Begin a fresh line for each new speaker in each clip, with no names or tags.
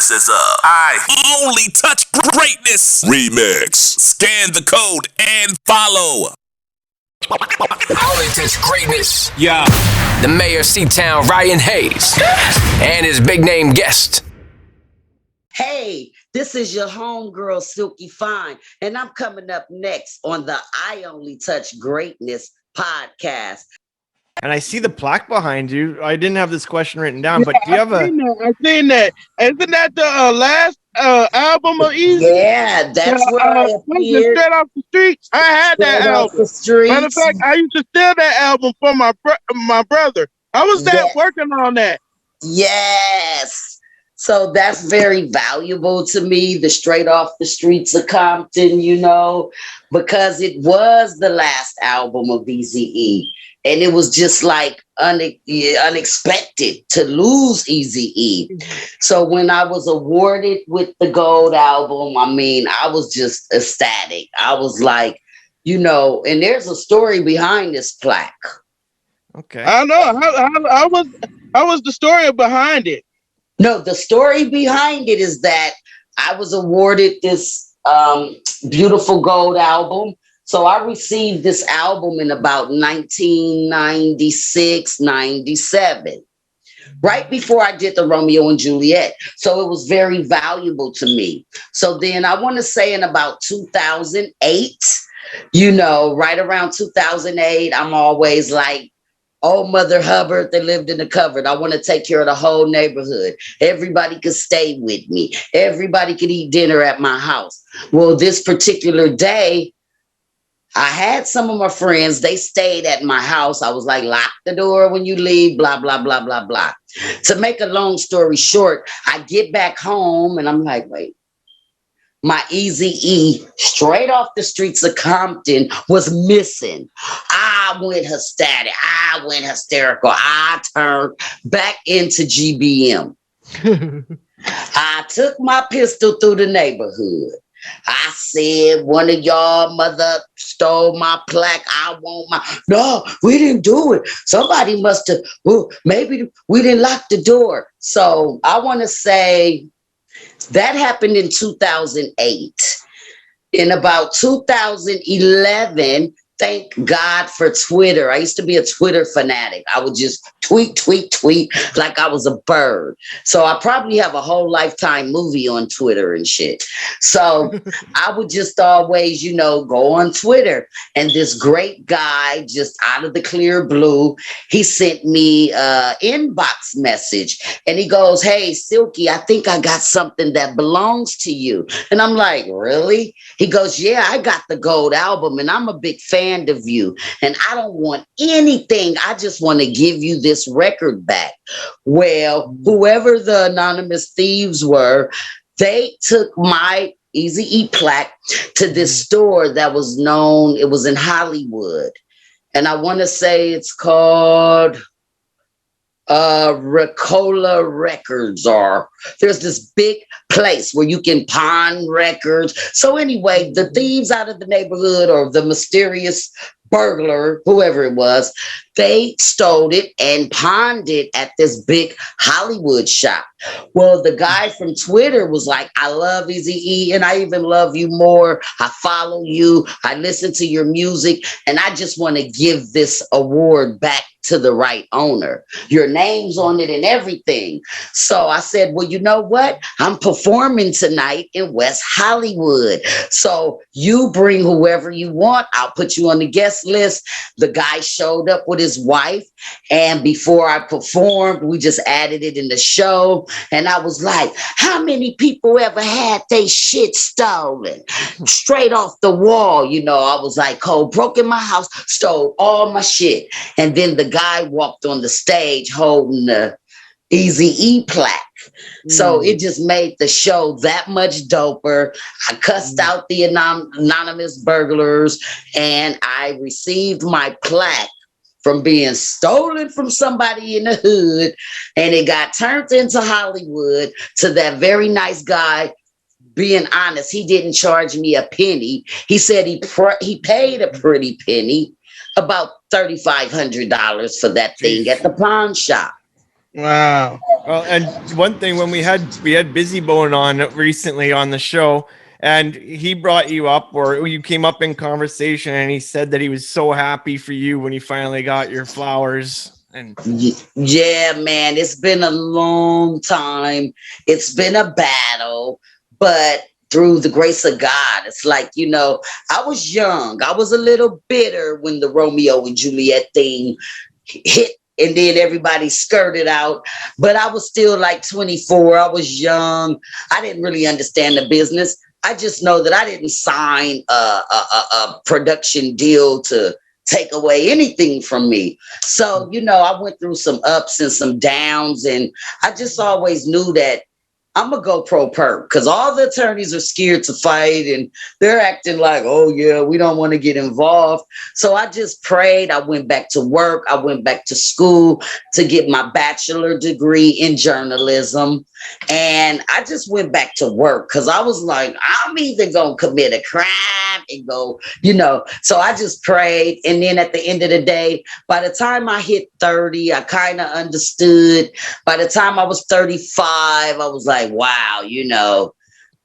This is I Only Touch Greatness Remix. Scan the code and follow.
Only Touch Greatness. Yeah. The mayor of C-Town, Ryan Hayes, and his big name guest.
Hey, this is your homegirl, Fyne, and I'm coming up next on the I Only Touch Greatness podcast.
And I see the plaque behind you. I didn't have this question written down, but do you have
I've seen that. Isn't that the last album of Easy?
Yeah, that's where I appeared.
Straight Off the Streets. I had that album. Matter of fact, I used to steal that album from my brother. I was working on that.
Yes. So that's very valuable to me, the Straight Off the Streets of Compton, because it was the last album of Eazy-E. And it was just like unexpected to lose Eazy-E. So when I was awarded with the gold album, I was just ecstatic. I was like, and there's a story behind this plaque.
Okay. I know. How was the story behind it?
No, the story behind it is that I was awarded this beautiful gold album. So I received this album in about 1996, 97, right before I did the Romeo and Juliet. So it was very valuable to me. So then I want to say in about 2008, right around 2008, I'm always like, oh, Mother Hubbard that lived in the cupboard. I want to take care of the whole neighborhood. Everybody could stay with me. Everybody could eat dinner at my house. Well, this particular day, I had some of my friends, they stayed at my house. I was like, lock the door when you leave, blah, blah, blah, blah, blah. To make a long story short, I get back home and I'm like, wait, my Eazy-E, Straight Off the Streets of Compton, was missing. I went ecstatic. I went hysterical. I turned back into GBM. I took my pistol through the neighborhood. I said, one of y'all mother stole my plaque. I want my... No, we didn't do it. Somebody must have... maybe we didn't lock the door. So I want to say that happened in 2008. In about 2011, thank God for Twitter. I used to be a Twitter fanatic. I would just tweet like I was a bird. So I probably have a whole Lifetime movie on Twitter and shit. So I would just always, go on Twitter. And this great guy, just out of the clear blue, he sent me an inbox message. And he goes, hey, Sylky, I think I got something that belongs to you. And I'm like, really? He goes, yeah, I got the gold album and I'm a big fan of you. And I don't want anything. I just want to give you this record back. Well, whoever the anonymous thieves were, they took my Eazy-E plaque to this store that was known, it was in Hollywood. And I want to say it's called Ricola Records, or there's this big place where you can pawn records. So anyway, the thieves out of the neighborhood, or the mysterious burglar, whoever it was, they stole it and pawned it at this big Hollywood shop. Well, the guy from Twitter was like, I love Eazy-E and I even love you more. I follow you. I listen to your music and I just want to give this award back to the right owner. Your name's on it and everything. So I said, well, you know what? I'm performing tonight in West Hollywood. So you bring whoever you want. I'll put you on the guest list. The guy showed up with his wife. And before I performed, we just added it in the show. And I was like, how many people ever had their shit stolen? Straight off the wall. I was like, cold, broke in my house, stole all my shit. And then the guy walked on the stage holding the Eazy-E plaque. So it just made the show that much doper. I cussed out the anonymous burglars and I received my plaque from being stolen from somebody in the hood, and it got turned into Hollywood to that very nice guy. Being honest, he didn't charge me a penny. He said he paid a pretty penny, about $3,500 for that thing at the pawn shop.
Wow.
Well, and one thing when we had Busy Bone on recently on the show, and he brought you up, or you came up in conversation, and he said that he was so happy for you when you finally got your flowers. And
yeah, man, it's been a long time. It's been a battle, but through the grace of God, it's like, I was young. I was a little bitter when the Romeo and Juliet thing hit, and then everybody skirted out. But I was still like 24. I was young. I didn't really understand the business. I just know that I didn't sign a production deal to take away anything from me. So, I went through some ups and some downs, and I just always knew that I'm going to go pro perp, because all the attorneys are scared to fight, and they're acting like, oh, yeah, we don't want to get involved. So I just prayed. I went back to work. I went back to school to get my bachelor degree in journalism. And I just went back to work because I was like, I'm either going to commit a crime and go, So I just prayed. And then at the end of the day, by the time I hit 30, I kind of understood. By the time I was 35, I was like, wow,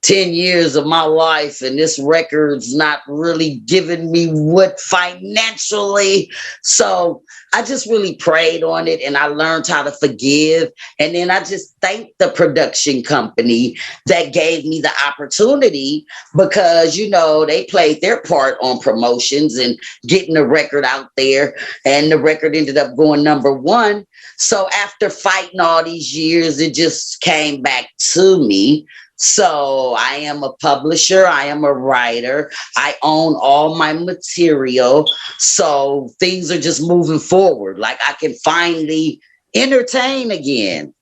10 years of my life, and this record's not really giving me what financially. So I just really prayed on it, and I learned how to forgive. And then I just thanked the production company that gave me the opportunity, because, they played their part on promotions and getting the record out there. And the record ended up going #1. So after fighting all these years, it just came back to me. So I am a publisher. I am a writer. I own all my material. So things are just moving forward. Like I can finally entertain again.